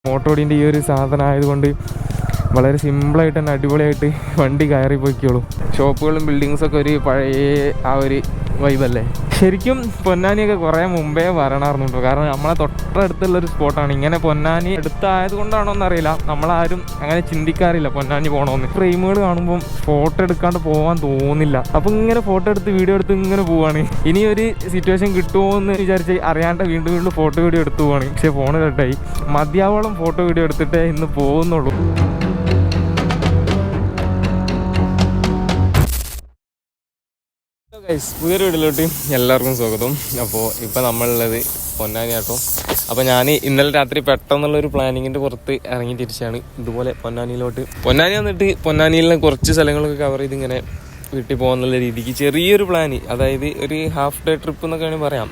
മോട്ടോടിൻ്റെ ഈ ഒരു സാധനം ആയതുകൊണ്ട് വളരെ സിമ്പിളായിട്ട് തന്നെ അടിപൊളിയായിട്ട് വണ്ടി കയറി പോയിക്കോളും. ഷോപ്പുകളും ബിൽഡിങ്സൊക്കെ ഒരു പഴയ ആ ഒരു വൈബല്ലേ. ശരിക്കും പൊന്നാനിയൊക്കെ കുറേ മുമ്പേ വരണമായിരുന്നു കേട്ടോ. കാരണം നമ്മളെ തൊട്ടടുത്തുള്ളൊരു സ്പോട്ടാണ്. ഇങ്ങനെ പൊന്നാനി അടുത്തായത് കൊണ്ടാണോ എന്നറിയില്ല, നമ്മളാരും അങ്ങനെ ചിന്തിക്കാറില്ല പൊന്നാനി പോകണമെന്ന്. ഫ്രെയിമുകൾ കാണുമ്പം ഫോട്ടോ എടുക്കാണ്ട് പോകാൻ തോന്നില്ല. അപ്പം ഇങ്ങനെ ഫോട്ടോ എടുത്ത് വീഡിയോ എടുത്ത് ഇങ്ങനെ പോവാണ്. ഇനി ഒരു സിറ്റുവേഷൻ കിട്ടുമോ എന്ന് വിചാരിച്ച് അറിയാണ്ട് വീണ്ടും ഫോട്ടോ വീഡിയോ എടുത്തു പോവാണ്. പക്ഷേ ഫോൺ കട്ടായി. മതിയാവോളം ഫോട്ടോ വീഡിയോ എടുത്തിട്ടേ ഇന്ന് പോകുന്നുള്ളൂ. പുതിയൊരു വീട്ടിലോട്ട് എല്ലാവർക്കും സ്വാഗതം. അപ്പോൾ ഇപ്പോൾ നമ്മളുള്ളത് പൊന്നാനി ആട്ടോ. അപ്പോൾ ഞാൻ ഇന്നലെ രാത്രി പെട്ടെന്നുള്ളൊരു പ്ലാനിങ്ങിൻ്റെ പുറത്ത് ഇറങ്ങി തിരിച്ചാണ് ഇതുപോലെ പൊന്നാനിയിലോട്ട്. പൊന്നാനി വന്നിട്ട് പൊന്നാനിയിലെ കുറച്ച് സ്ഥലങ്ങളൊക്കെ കവർ ചെയ്ത് ഇങ്ങനെ വീട്ടിൽ പോകാന്നുള്ള രീതിക്ക് ചെറിയൊരു പ്ലാന്, അതായത് ഒരു ഹാഫ് ഡേ ട്രിപ്പ് എന്നൊക്കെ വേണമെങ്കിൽ പറയാം.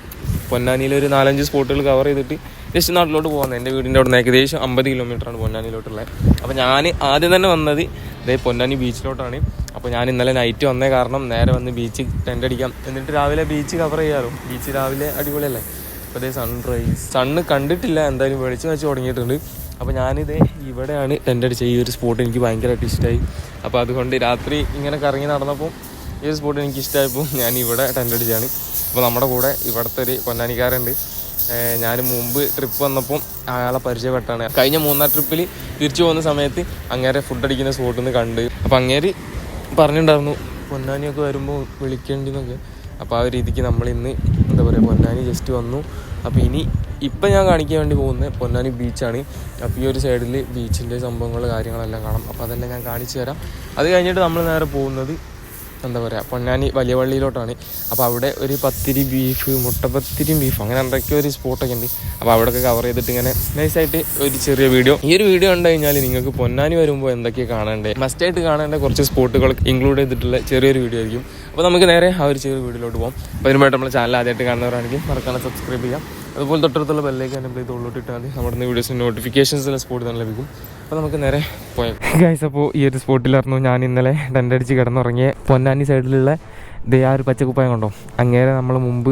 പൊന്നാനിയിലെ ഒരു 4-5 സ്പോട്ടുകൾ കവർ ചെയ്തിട്ട് ജസ്റ്റ് നാട്ടിലോട്ട് പോകുന്നത്. എൻ്റെ വീടിൻ്റെ അവിടെ നിന്ന് ഏകദേശം 50 കിലോമീറ്ററാണ് പൊന്നാനിയിലോട്ടുള്ളത്. അപ്പോൾ ഞാൻ ആദ്യം തന്നെ വന്നത് ഇതേ പൊന്നാനി ബീച്ചിലോട്ടാണ്. അപ്പോൾ ഞാൻ ഇന്നലെ നൈറ്റ് വന്നേ കാരണം നേരെ വന്ന് ബീച്ച് ടെൻ്റ് അടിക്കാം, എന്നിട്ട് രാവിലെ ബീച്ച് കവർ ചെയ്യാമല്ലോ. ബീച്ച് രാവിലെ അടിപൊളിയല്ലേ. അപ്പോൾ ഇതേ സണ്ണ് കണ്ടിട്ടില്ല, എന്തായാലും വെളിച്ചം വെച്ച് തുടങ്ങിയിട്ടുണ്ട്. അപ്പോൾ ഞാനിതേ ഇവിടെയാണ് ടെൻ്റ് അടിച്ചത്. ഈ ഒരു സ്പോട്ട് എനിക്ക് ഭയങ്കരമായിട്ട് ഇഷ്ടമായി. അപ്പോൾ അതുകൊണ്ട് രാത്രി ഇങ്ങനെ കറങ്ങി നടന്നപ്പോൾ ഈ ഒരു സ്പോട്ട് എനിക്ക് ഇഷ്ടമായപ്പോൾ ഞാൻ ഇവിടെ ടെൻ്റ് അടിച്ചാണ്. അപ്പോൾ നമ്മുടെ കൂടെ ഇവിടുത്തെ ഒരു പൊന്നാനിക്കാരുണ്ട്. ഞാൻ മുമ്പ് ട്രിപ്പ് വന്നപ്പം അയാളെ പരിചയപ്പെട്ടാണ്. കഴിഞ്ഞ 3-4 ട്രിപ്പിൽ തിരിച്ചു പോകുന്ന സമയത്ത് അങ്ങേരെ ഫുഡ് അടിക്കുന്ന സ്പോട്ടിൽ നിന്ന് കണ്ട്. അപ്പോൾ അങ്ങേര് പറഞ്ഞിട്ടുണ്ടായിരുന്നു പൊന്നാനിയൊക്കെ വരുമ്പോൾ വിളിക്കേണ്ടിന്നൊക്കെ. അപ്പോൾ ആ ഒരു രീതിക്ക് നമ്മളിന്ന് എന്താ പറയുക പൊന്നാനി ജസ്റ്റ് വന്നു. അപ്പോൾ ഇപ്പം ഞാൻ കാണിക്കാൻ വേണ്ടി പോകുന്നത് പൊന്നാനി ബീച്ചാണ്. അപ്പോൾ ഈ ഒരു സൈഡിൽ ബീച്ചിൻ്റെ സംഭവങ്ങൾ കാര്യങ്ങളെല്ലാം കാണാം. അപ്പോൾ അതെല്ലാം ഞാൻ കാണിച്ചു തരാം. അത് കഴിഞ്ഞിട്ട് നമ്മൾ നേരെ പോകുന്നത് എന്താ പറയുക പൊന്നാനി വലിയ പള്ളിയിലോട്ടാണ്. അപ്പോൾ അവിടെ ഒരു പത്തിരി ബീഫ്, മുട്ടപ്പത്തിരിയും ബീഫ് അങ്ങനെ എന്തൊക്കെയോ ഒരു സ്പോട്ടൊക്കെ ഉണ്ട്. അപ്പോൾ അവിടെയൊക്കെ കവർ ചെയ്തിട്ട് ഇങ്ങനെ നൈസായിട്ട് ഒരു ചെറിയ വീഡിയോ. ഈ ഒരു വീഡിയോ കണ്ടു കഴിഞ്ഞാൽ നിങ്ങൾക്ക് പൊന്നാനി വരുമ്പോൾ എന്തൊക്കെയാണ് കാണേണ്ടത്, മസ്റ്റായിട്ട് കാണേണ്ട കുറച്ച് സ്പോട്ടുകൾ ഇൻക്ലൂഡ് ചെയ്തിട്ടുള്ള ചെറിയൊരു വീഡിയോ ആയിരിക്കും. അപ്പോൾ നമുക്ക് നേരെ ആ ഒരു ചെറിയ വീഡിയോയിലോട്ട് പോകാം. അപ്പോൾ അതിനുമായിട്ട് നമ്മുടെ ചാനൽ ആദ്യമായിട്ട് കാണുന്നവരാണെങ്കിൽ മറക്കാതെ സബ്സ്ക്രൈബ് ചെയ്യാം. അതുപോലെ തൊട്ടടുത്തുള്ള ബെല്ലേക്ക് എനേബിൾ ചെയ്ത് ഉള്ളിട്ടിട്ടാൽ മതി. നമ്മുടെ വീഡിയോസിന് നോട്ടിഫിക്കേഷൻസ് സ്പോട്ട് തന്നെ ലഭിക്കും. അപ്പോൾ നമുക്ക് നേരെ പോയാൽ ഗൈസ്. അപ്പോൾ ഈ ഒരു സ്പോട്ടിലായിരുന്നു ഞാൻ ഇന്നലെ ടെൻ്റ് അടിച്ച് കിടന്നുറങ്ങിയ പൊന്നാനി സൈഡിലുള്ള ദേ ആ ഒരു പച്ചക്കുപ്പായം കണ്ടോ. അങ്ങേരെ നമ്മൾ മുമ്പ്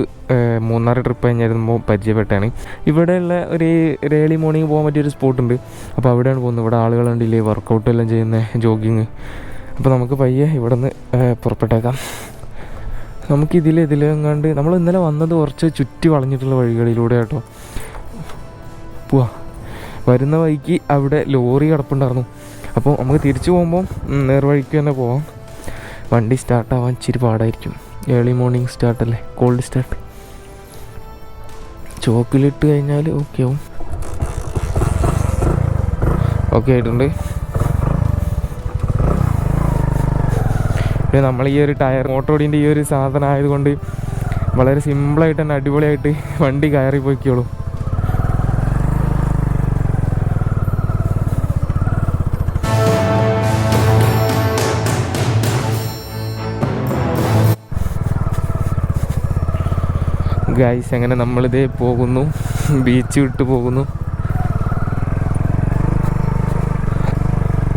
3 ട്രിപ്പ് കഴിഞ്ഞിരുമ്പോൾ പരിചയപ്പെട്ടാണ്. ഇവിടെയുള്ള ഒരു ഏർലി മോർണിംഗ് പോകാൻ പറ്റിയൊരു സ്പോട്ടുണ്ട്. അപ്പോൾ അവിടെയാണ് പോകുന്നത്. ഇവിടെ ആളുകളുണ്ടല്ലേ വർക്കൗട്ട് എല്ലാം ചെയ്യുന്ന ജോഗിങ്. അപ്പോൾ നമുക്ക് പയ്യെ ഇവിടെ നിന്ന് പുറപ്പെട്ടേക്കാം. ഇതിലെങ്ങാണ്ട് നമ്മൾ ഇന്നലെ വന്നത് കുറച്ച് ചുറ്റി വളഞ്ഞിട്ടുള്ള വഴികളിലൂടെ കേട്ടോ പോവാ. വരുന്ന വഴിക്ക് അവിടെ ലോറി കിടപ്പുണ്ടായിരുന്നു. അപ്പോൾ നമുക്ക് തിരിച്ചു പോകുമ്പോൾ നേർവഴിക്ക് തന്നെ പോവാം. വണ്ടി സ്റ്റാർട്ടാവാൻ ഇച്ചിരി പാടായിരിക്കും. ഏർലി മോർണിംഗ് സ്റ്റാർട്ടല്ലേ, കോൾഡ് സ്റ്റാർട്ട്. ചോക്കിലിട്ട് കഴിഞ്ഞാൽ ഓക്കെ ആവും. ഓക്കെ ആയിട്ടുണ്ട്. പിന്നെ നമ്മൾ ഈ ഒരു ടയർ മോട്ടോടിൻ്റെ ഈ ഒരു സാധനം ആയതുകൊണ്ട് വളരെ സിമ്പിളായിട്ട് തന്നെ അടിപൊളിയായിട്ട് വണ്ടി കയറി പോയിക്കോളും. ഗൈസ് അങ്ങനെ നമ്മളിതേ പോകുന്നു, ബീച്ച് വിട്ട് പോകുന്നു.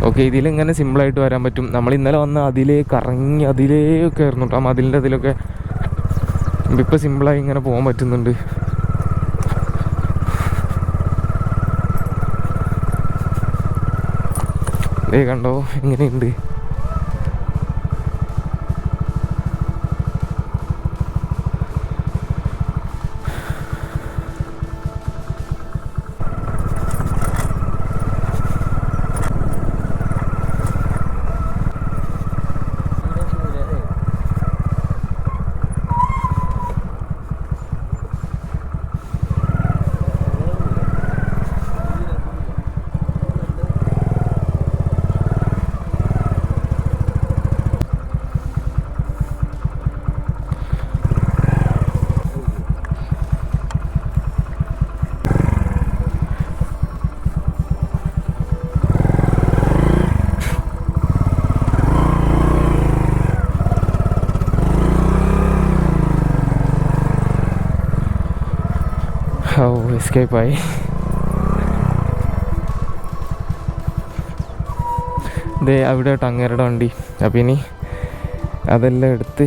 ഓക്കെ, ഇതിലിങ്ങനെ സിമ്പിളായിട്ട് വരാൻ പറ്റും. നമ്മൾ ഇന്നലെ വന്ന് അതിലേ കറങ്ങി അതിലേയൊക്കെ ആയിരുന്നു കേട്ടോ. മതിലിൻ്റെ അതിലൊക്കെ ഇപ്പോൾ സിമ്പിളായി ഇങ്ങനെ പോകാൻ പറ്റുന്നുണ്ട്. കണ്ടോ എങ്ങനെയുണ്ട്. എസ്കേപ്പായി. ഇതേ അവിടെ അങ്ങേരുടെ വണ്ടി. അപ്പം ഇനി അതെല്ലാം എടുത്ത്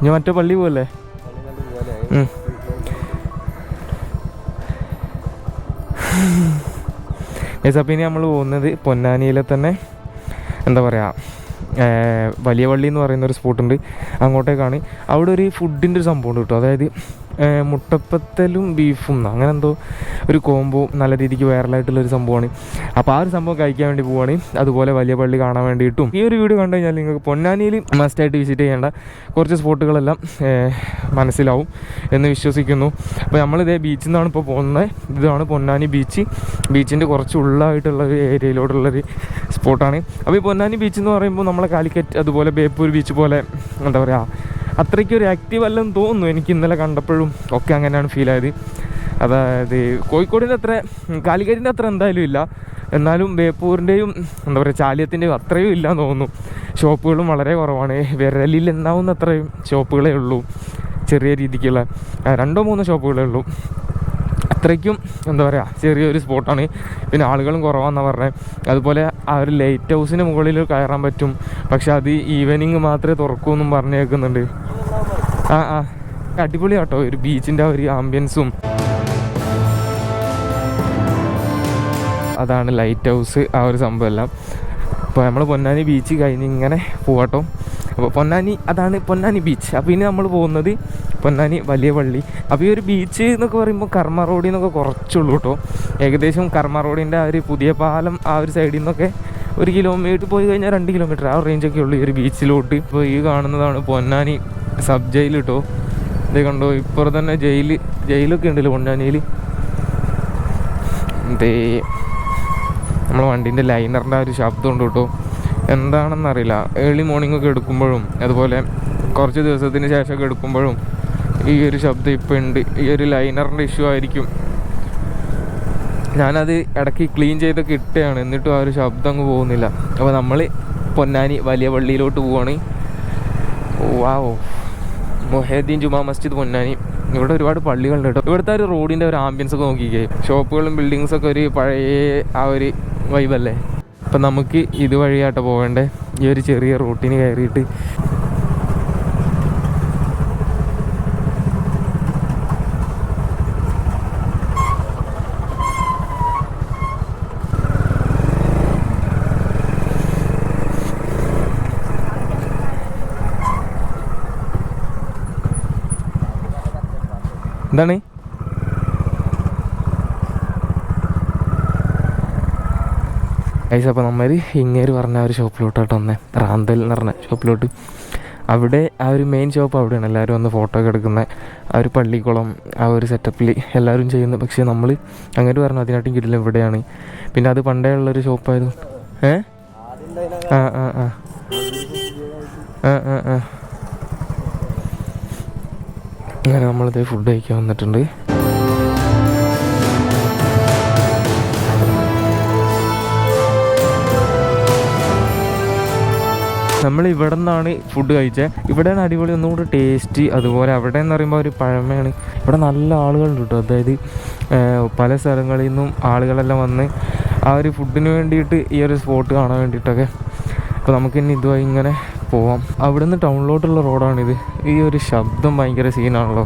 ഞാൻ മറ്റേ പള്ളി പോകല്ലേ. അപ്പോൾ ഇനി നമ്മൾ പോകുന്നത് പൊന്നാനിയിലെ തന്നെ എന്താ പറയുക വലിയ പള്ളി എന്ന് പറയുന്നൊരു സ്പോട്ടുണ്ട്, അങ്ങോട്ടേക്കാണ്. അവിടെ ഒരു ഫുഡിൻ്റെ ഒരു സംഭവം ഉണ്ട് കേട്ടോ. അതായത് മുട്ടപ്പത്തലും ബീഫും അങ്ങനെ എന്തോ ഒരു കോംബോ നല്ല രീതിക്ക് വൈറലായിട്ടുള്ളൊരു സംഭവമാണ്. അപ്പോൾ ആ ഒരു സംഭവം കഴിക്കാൻ വേണ്ടി പോവുകയാണ്. അതുപോലെ വലിയ പള്ളി കാണാൻ വേണ്ടിയിട്ടും. ഈ ഒരു വീഡിയോ കണ്ടു കഴിഞ്ഞാൽ നിങ്ങൾക്ക് പൊന്നാനിയിൽ മസ്റ്റായിട്ട് വിസിറ്റ് ചെയ്യേണ്ട കുറച്ച് സ്പോട്ടുകളെല്ലാം മനസ്സിലാവും എന്ന് വിശ്വസിക്കുന്നു. അപ്പോൾ നമ്മളിതേ ബീച്ചിൽ നിന്നാണ് ഇപ്പോൾ പോകുന്നത്. ഇതാണ് പൊന്നാനി ബീച്ച്. ബീച്ചിൻ്റെ കുറച്ച് ഉള്ളായിട്ടുള്ളൊരു ഏരിയയിലോട്ടുള്ളൊരു സ്പോട്ടാണ്. അപ്പോൾ ഈ പൊന്നാനി ബീച്ച് എന്ന് പറയുമ്പോൾ നമ്മളെ കാലിക്കറ്റ് അതുപോലെ ബേപ്പൂർ ബീച്ച് പോലെ എന്താ പറയുക അത്രയ്ക്കൊരു ആക്റ്റീവ് അല്ലെന്ന് തോന്നുന്നു. എനിക്ക് ഇന്നലെ കണ്ടപ്പോഴും ഒക്കെ അങ്ങനെയാണ് ഫീൽ ആയത്. അതായത് കോഴിക്കോടിൻ്റെ അത്ര കാലിക്കറ്റിൻ്റെ അത്ര എന്തായാലും ഇല്ല, എന്നാലും ബേപ്പൂരിൻ്റെയും എന്താ പറയുക ചാലിയത്തിൻ്റെയും അത്രയും ഇല്ലയെന്ന് തോന്നുന്നു. ഷോപ്പുകളും വളരെ കുറവാണ്. വിരലിൽ എണ്ണാവുന്ന അത്രയും ഷോപ്പുകളേ ഉള്ളൂ. ചെറിയ രീതിക്കുള്ള 2-3 ഷോപ്പുകളേ ഉള്ളൂ. അത്രയ്ക്കും എന്താ പറയുക ചെറിയൊരു സ്പോട്ടാണ്. പിന്നെ ആളുകളും കുറവാണെന്നാണ് പറഞ്ഞത്. അതുപോലെ ആ ഒരു ലൈറ്റ് ഹൗസിന് മുകളിൽ കയറാൻ പറ്റും, പക്ഷെ അത് ഈവനിങ് മാത്രമേ തുറക്കൂ എന്നും പറഞ്ഞു കേൾക്കുന്നുണ്ട്. അടിപൊളി കേട്ടോ ഒരു ബീച്ചിൻ്റെ ഒരു ആംബിയൻസും. അതാണ് ലൈറ്റ് ഹൗസ്, ആ ഒരു സംഭവം എല്ലാം. അപ്പോൾ നമ്മൾ പൊന്നാനി ബീച്ച് കഴിഞ്ഞ് ഇങ്ങനെ പോവാട്ടോ. അപ്പോൾ പൊന്നാനി അതാണ് പൊന്നാനി ബീച്ച്. അപ്പോൾ ഇനി നമ്മൾ പോകുന്നത് പൊന്നാനി വലിയ പള്ളി. അപ്പോൾ ഈ ഒരു ബീച്ച് എന്നൊക്കെ പറയുമ്പോൾ കർമ്മ റോഡിൽ നിന്നൊക്കെ കുറച്ചുള്ളൂ കേട്ടോ. ഏകദേശം കർമ്മ റോഡിൻ്റെ ആ ഒരു പുതിയ പാലം ആ ഒരു സൈഡിൽ നിന്നൊക്കെ 1 കിലോമീറ്റർ പോയി കഴിഞ്ഞാൽ 2 കിലോമീറ്റർ ആ റേഞ്ചൊക്കെ ഉള്ളൂ ഈ ഒരു ബീച്ചിലോട്ട്. ഇപ്പോൾ ഈ കാണുന്നതാണ് പൊന്നാനി സബ് ജയിൽ കേട്ടോ. ഇത് കണ്ടോ, ഇപ്പോൾ തന്നെ ജയിലൊക്കെ ഉണ്ടല്ലോ പൊന്നാനിയിൽ. നമ്മളെ വണ്ടീൻ്റെ ലൈനറിൻ്റെ ആ ഒരു ശബ്ദം ഉണ്ട് കേട്ടോ. എന്താണെന്നറിയില്ല. ഏർലി മോർണിംഗ് ഒക്കെ എടുക്കുമ്പോഴും അതുപോലെ കുറച്ച് ദിവസത്തിന് ശേഷമൊക്കെ എടുക്കുമ്പോഴും ഈ ഒരു ശബ്ദം ഇപ്പോൾ ഉണ്ട്. ഈ ഒരു ലൈനറിൻ്റെ ഇഷ്യൂ ആയിരിക്കും. ഞാനത് ഇടയ്ക്ക് ക്ലീൻ ചെയ്തൊക്കെ ഇട്ടതാണ്, എന്നിട്ടും ആ ഒരു ശബ്ദം അങ്ങ് പോകുന്നില്ല. അപ്പോൾ നമ്മൾ പൊന്നാനി വലിയ പള്ളിയിലോട്ട് പോവുകയാണ്. വാവോ, മൊഹീദ്ദീൻ ജുമാ മസ്ജിദ് പൊന്നാനി. ഇവിടെ ഒരുപാട് പള്ളികളുണ്ട് കേട്ടോ. ഇവിടുത്തെ ഒരു റോഡിൻ്റെ ഒരു ആംബിയൻസ് ഒക്കെ നോക്കിക്കേ. ഷോപ്പുകളും ബിൽഡിങ്സൊക്കെ ഒരു പഴയ ആ ഒരു വൈബല്ലേ. അപ്പം നമുക്ക് ഇതുവഴിയാട്ടോ പോകേണ്ടേ. ഈ ഒരു ചെറിയ റൂട്ടിന് കയറിയിട്ട് എന്താണ് ഗൈസ്. അപ്പോൾ നമ്മൾ ഇങ്ങേര് പറഞ്ഞ ആ ഒരു ഷോപ്പിലോട്ടായിട്ട് വന്നേ, റാന്തൽ എന്ന് പറഞ്ഞ ഷോപ്പിലോട്ട്. അവിടെ ആ ഒരു മെയിൻ ഷോപ്പ് അവിടെയാണ് എല്ലാവരും വന്ന് ഫോട്ടോ ഒക്കെ എടുക്കുന്നത്. ആ ഒരു പള്ളിക്കുളം ആ ഒരു സെറ്റപ്പിൽ എല്ലാവരും ചെയ്യുന്നത്. പക്ഷേ നമ്മൾ അങ്ങനെ പറഞ്ഞു അതിനായിട്ടും കിട്ടില്ല ഇവിടെയാണ്. പിന്നെ അത് പണ്ടേ ഉള്ളൊരു ഷോപ്പായിരുന്നു. അങ്ങനെ നമ്മളിത് ഫുഡ് കഴിക്കാൻ വന്നിട്ടുണ്ട്. നമ്മൾ ഇവിടെ നിന്നാണ് ഫുഡ് കഴിച്ചത്. ഇവിടെയാണ് അടിപൊളി ഒന്നുകൂടി ടേസ്റ്റ്. അതുപോലെ അവിടെ എന്ന് പറയുമ്പോൾ ഒരു പഴമയാണ്. ഇവിടെ നല്ല ആളുകളുണ്ട് കേട്ടോ. അതായത് പല സ്ഥലങ്ങളിൽ നിന്നും ആളുകളെല്ലാം വന്ന് ആ ഒരു ഫുഡിന് വേണ്ടിയിട്ട് ഈ ഒരു സ്പോട്ട് കാണാൻ വേണ്ടിയിട്ടൊക്കെ. അപ്പോൾ നമുക്കിനി ഇതുമായി ഇങ്ങനെ പോവാം. അവിടെ നിന്ന് ടൗണിലോട്ടുള്ള റോഡാണിത്. ഈ ഒരു ശബ്ദം ഭയങ്കര സീനാണല്ലോ.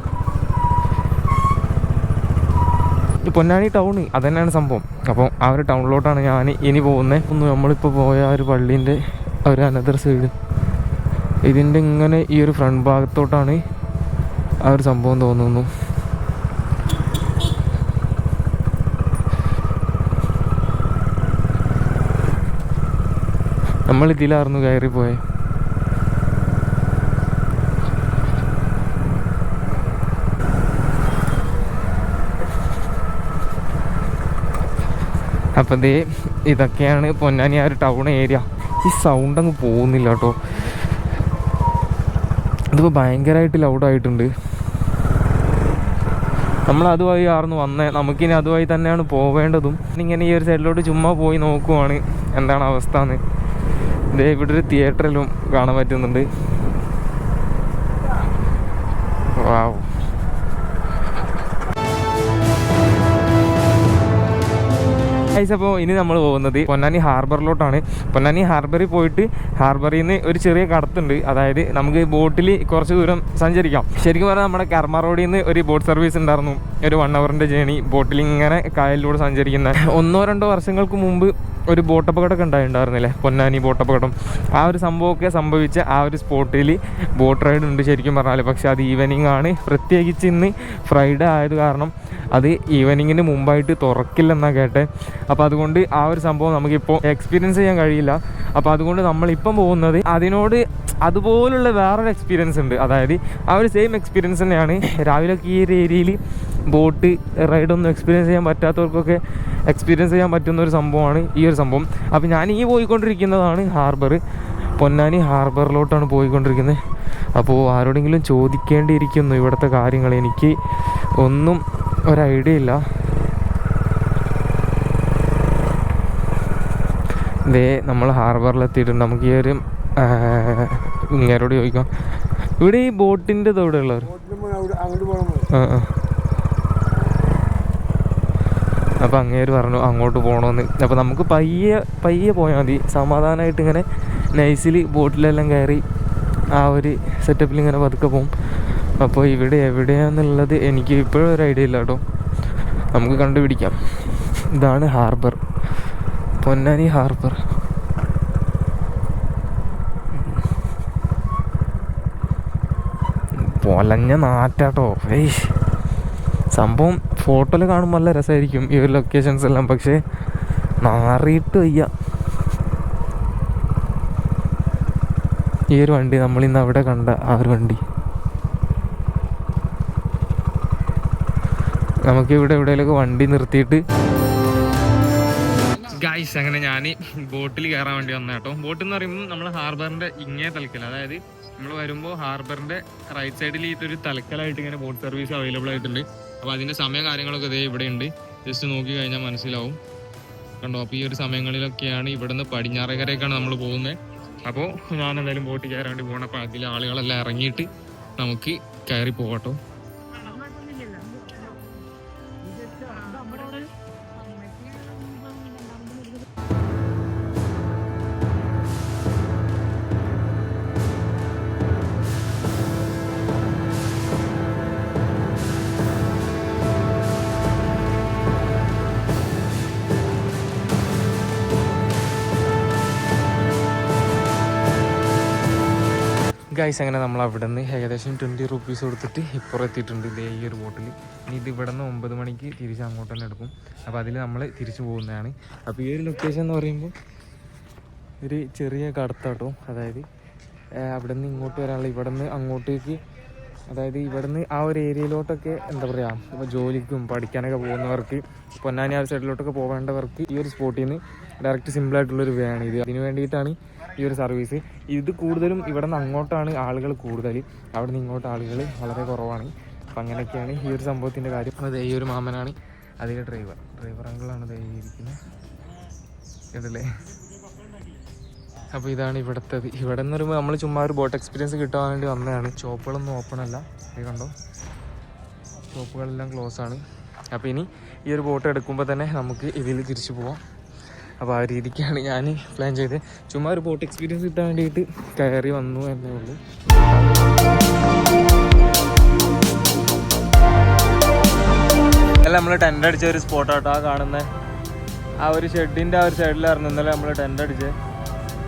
പൊന്നാനി ടൗണ് അത് തന്നെയാണ് സംഭവം. അപ്പോൾ ആ ഒരു ടൗണിലോട്ടാണ് ഞാൻ ഇനി പോകുന്നത്. നമ്മളിപ്പോൾ പോയ ആ ഒരു പള്ളീൻ്റെ ഒരു അനദർ സൈഡ് ഇതിൻ്റെ ഇങ്ങനെ ഈ ഒരു ഫ്രണ്ട് ഭാഗത്തോട്ടാണ് ആ ഒരു സംഭവം തോന്നുന്നു. നമ്മളിതിലായിരുന്നു കയറിപ്പോയെ. അപ്പം ഇതൊക്കെയാണ് പൊന്നാനി ആ ഒരു ടൗൺ ഏരിയ. ഈ സൗണ്ട് അങ്ങ് പോകുന്നില്ല കേട്ടോ. ഇതിപ്പോൾ ഭയങ്കരമായിട്ട് ലൗഡായിട്ടുണ്ട്. നമ്മൾ അതുവഴി ആർന്ന് വന്നേ. നമുക്കിനി അതുവഴി തന്നെയാണ് പോവേണ്ടതും. ഇങ്ങനെ ഈ ഒരു സൈഡിലോട്ട് ചുമ്മാ പോയി നോക്കുവാണ് എന്താണ് അവസ്ഥ എന്ന്. ഇവിടെ ഒരു തിയേറ്ററിലും കാണാൻ പറ്റുന്നുണ്ട്. വാവ്. ഗൈസ് അപ്പോൾ ഇനി നമ്മൾ പോകുന്നത് പൊന്നാനി ഹാർബറിലോട്ടാണ്. പൊന്നാനി ഹാർബറിൽ പോയിട്ട് ഹാർബറിൽ നിന്ന് ഒരു ചെറിയ കടത്തുണ്ട്, അതായത് നമുക്ക് ബോട്ടിൽ കുറച്ച് ദൂരം സഞ്ചരിക്കാം. ശരിക്കും പറഞ്ഞാൽ നമ്മുടെ കർമ്മ റോഡിൽ നിന്ന് ഒരു ബോട്ട് സർവീസ് ഉണ്ടായിരുന്നു, ഒരു 1 hourൻ്റെ ജേണി ബോട്ടിൽ ഇങ്ങനെ കായലിലൂടെ സഞ്ചരിക്കുന്ന. 1-2 വർഷങ്ങൾക്ക് മുമ്പ് ഒരു ബോട്ടപകടമൊക്കെ ഉണ്ടായിരുന്നില്ലേ, പൊന്നാനി ബോട്ടപകടം. ആ ഒരു സംഭവമൊക്കെ സംഭവിച്ച ആ ഒരു സ്പോട്ടിൽ ബോട്ട് റൈഡ് ഉണ്ട് ശരിക്കും പറഞ്ഞാൽ. പക്ഷെ അത് ഈവനിങ് ആണ്, പ്രത്യേകിച്ച് ഇന്ന് ഫ്രൈഡേ ആയത് കാരണം അത് ഈവനിങ്ങിന് മുമ്പായിട്ട് തുറക്കില്ലെന്നാണ് കേട്ടെ. അപ്പോൾ അതുകൊണ്ട് ആ ഒരു സംഭവം നമുക്കിപ്പോൾ എക്സ്പീരിയൻസ് ചെയ്യാൻ കഴിയില്ല. അപ്പോൾ അതുകൊണ്ട് നമ്മളിപ്പം പോകുന്നത് അതിനോട് അതുപോലുള്ള വേറൊരു എക്സ്പീരിയൻസ് ഉണ്ട്, അതായത് ആ ഒരു സെയിം എക്സ്പീരിയൻസ് തന്നെയാണ്. രാവിലെയൊക്കെ ഈ ഒരു ഏരിയയിൽ ബോട്ട് റൈഡൊന്നും എക്സ്പീരിയൻസ് ചെയ്യാൻ പറ്റാത്തവർക്കൊക്കെ എക്സ്പീരിയൻസ് ചെയ്യാൻ പറ്റുന്ന ഒരു സംഭവമാണ് ഈ ഒരു സംഭവം. അപ്പോൾ ഞാൻ ഈ പോയിക്കൊണ്ടിരിക്കുന്നതാണ് ഹാർബർ, പൊന്നാനി ഹാർബറിലോട്ടാണ് പോയിക്കൊണ്ടിരിക്കുന്നത്. അപ്പോൾ ആരോടെങ്കിലും ചോദിക്കേണ്ടിയിരിക്കുന്നു ഇവിടുത്തെ കാര്യങ്ങൾ, എനിക്ക് ഒന്നും ഒരു ഐഡിയ ഇല്ല. നമ്മൾ ഹാർബറിലെത്തിയിട്ടുണ്ട്. നമുക്ക് ഈ ഒരു ഇങ്ങേരോട് ചോദിക്കാം, ഇവിടെ ഈ ബോട്ടിൻ്റെ ഇവിടെ ഉള്ളവർ അപ്പോൾ അങ്ങേര് പറഞ്ഞു അങ്ങോട്ട് പോകണമെന്ന്. അപ്പോൾ നമുക്ക് പയ്യെ പോയാൽ മതി, സമാധാനമായിട്ട് ഇങ്ങനെ നൈസിൽ ബോട്ടിലെല്ലാം കയറി ആ ഒരു സെറ്റപ്പിൽ ഇങ്ങനെ പതുക്കെ പോകും. അപ്പോൾ ഇവിടെ എവിടെയാണെന്നുള്ളത് എനിക്ക് ഇപ്പോഴും ഒരു ഐഡിയ ഇല്ല കേട്ടോ, നമുക്ക് കണ്ടുപിടിക്കാം. ഇതാണ് ഹാർബർ, പൊന്നാനി ഹാർബർ. പൊലഞ്ഞ നാറ്റാട്ടോ. സംഭവം ഫോട്ടോയിൽ കാണുമ്പോൾ നല്ല രസമായിരിക്കും ഈ ഒരു ലൊക്കേഷൻസ് എല്ലാം, പക്ഷേ നാറിയിട്ട് വയ്യ. ഈ ഒരു വണ്ടി നമ്മളിന്ന് അവിടെ കണ്ട ആ ഒരു വണ്ടി നമുക്കിവിടെ എവിടെയെങ്കിലൊക്കെ വണ്ടി നിർത്തിയിട്ട് ഗൈസ് അങ്ങനെ ഞാൻ ബോട്ടിൽ കയറാൻ വേണ്ടി വന്ന കേട്ടോ. ബോട്ട് എന്ന് പറയുമ്പോൾ നമ്മൾ ഹാർബറിൻ്റെ ഇങ്ങേ തലക്കൽ, അതായത് നമ്മൾ വരുമ്പോൾ ഹാർബറിൻ്റെ റൈറ്റ് സൈഡിൽ ഒരു തലക്കലായിട്ട് ഇങ്ങനെ ബോട്ട് സർവീസ് അവൈലബിൾ ആയിട്ടുണ്ട്. അപ്പോൾ അതിൻ്റെ സമയം കാര്യങ്ങളൊക്കെ ഇതേ ഇവിടെ ഉണ്ട്, ജസ്റ്റ് നോക്കി കഴിഞ്ഞാൽ മനസ്സിലാവും കണ്ടോ. അപ്പോൾ ഈ ഒരു സമയങ്ങളിലൊക്കെയാണ് ഇവിടുന്ന് പടിഞ്ഞാറേക്കരയ്ക്കാണ് നമ്മൾ പോകുന്നത്. അപ്പോൾ ഞാൻ എന്തായാലും ബോട്ട് കയറാൻ വേണ്ടി പോകണം. അപ്പോൾ അതിൽ ആളുകളെല്ലാം ഇറങ്ങിയിട്ട് നമുക്ക് കയറി പോകട്ടോ. ഗൈസ് അങ്ങനെ നമ്മൾ അവിടെ നിന്ന് ഏകദേശം 20 rupees കൊടുത്തിട്ട് ഇപ്പോൾ എത്തിയിട്ടുണ്ട് ഇതേ ഈ ഒരു ബോട്ടിൽ. ഇനി ഇത് ഇവിടെ നിന്ന് 9 മണിക്ക് തിരിച്ച് അങ്ങോട്ട് തന്നെ എടുക്കും. അപ്പോൾ അതിൽ നമ്മൾ തിരിച്ചു പോകുന്നതാണ്. അപ്പോൾ ഈ ഒരു ലൊക്കേഷൻ എന്ന് പറയുമ്പോൾ ഒരു ചെറിയ കടത്താട്ടോ, അതായത് അവിടെ നിന്ന് ഇങ്ങോട്ട് വരാനുള്ള, ഇവിടെ നിന്ന് അങ്ങോട്ടേക്ക്, അതായത് ഇവിടെ നിന്ന് ആ ഒരു ഏരിയയിലോട്ടൊക്കെ എന്താ പറയുക, ഇപ്പോൾ ജോലിക്കും പഠിക്കാനൊക്കെ പോകുന്നവർക്ക്, പൊന്നാനി ആ സൈഡിലോട്ടൊക്കെ പോകേണ്ടവർക്ക് ഈ ഒരു സ്പോട്ടിൽ നിന്ന് ഡയറക്റ്റ് സിമ്പിളായിട്ടുള്ളൊരു വേ ആണ് ഇത്. അതിന് വേണ്ടിയിട്ടാണ് ഈ ഒരു സർവീസ്. ഇത് കൂടുതലും ഇവിടെ നിന്ന് അങ്ങോട്ടാണ് ആളുകൾ കൂടുതൽ, അവിടെ നിന്ന് ഇങ്ങോട്ട് ആളുകൾ വളരെ കുറവാണ്. അപ്പം അങ്ങനെയൊക്കെയാണ് ഈ ഒരു സംഭവത്തിൻ്റെ കാര്യം. അതെ ഈ ഒരു മാമനാണ് അതിലെ ഡ്രൈവർ അങ്കിളാണ് ഇരിക്കുന്നത് ഇതല്ലേ. അപ്പോൾ ഇതാണ് ഇവിടുത്തത്. ഇവിടെ നിന്ന് പറയുമ്പോൾ നമ്മൾ ചുമ്മാ ഒരു ബോട്ട് എക്സ്പീരിയൻസ് കിട്ടാൻ വേണ്ടി വന്നതാണ്. ഷോപ്പുകളൊന്നും ഓപ്പൺ അല്ല, ഇത് കണ്ടോ, ഷോപ്പുകളെല്ലാം ക്ലോസ് ആണ്. അപ്പോൾ ഇനി ഈ ഒരു ബോട്ട് എടുക്കുമ്പോൾ തന്നെ നമുക്ക് ഇതിൽ തിരിച്ചു പോവാം. അപ്പോൾ ആ രീതിക്കാണ് ഞാൻ പ്ലാൻ ചെയ്തത്. ചുമ്മാ ഒരു ബോട്ട് എക്സ്പീരിയൻസ് കിട്ടാൻ വേണ്ടിയിട്ട് കയറി വന്നു എന്നേ ഉള്ളൂ. അല്ല നമ്മൾ ടെൻ്റ് അടിച്ച ഒരു സ്പോട്ടാട്ടോ ആ കാണുന്നത്, ആ ഒരു ഷെഡിൻ്റെ ആ ഒരു സൈഡിലായിരുന്നു ഇന്നലെ നമ്മൾ ടെൻ്റ് അടിച്ചത്.